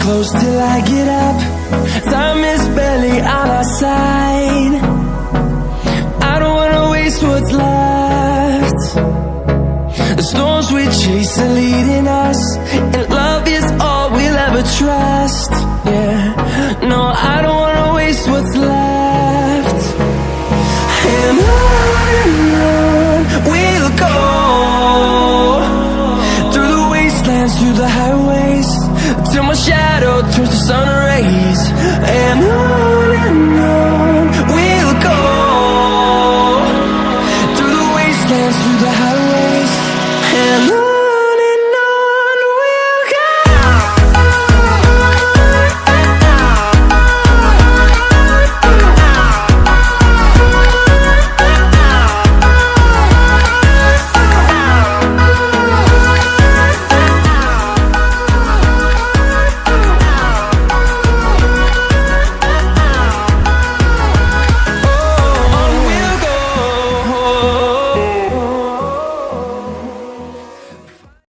close till I get up. Time is barely on our side. I don't wanna waste what's left. The storms we chase are leading us, and love is all we'll ever trust. Yeah, no, I don't wanna waste what's left. And on we'll go, through the wastelands, through the highways, till my shadow turns to sun rays. And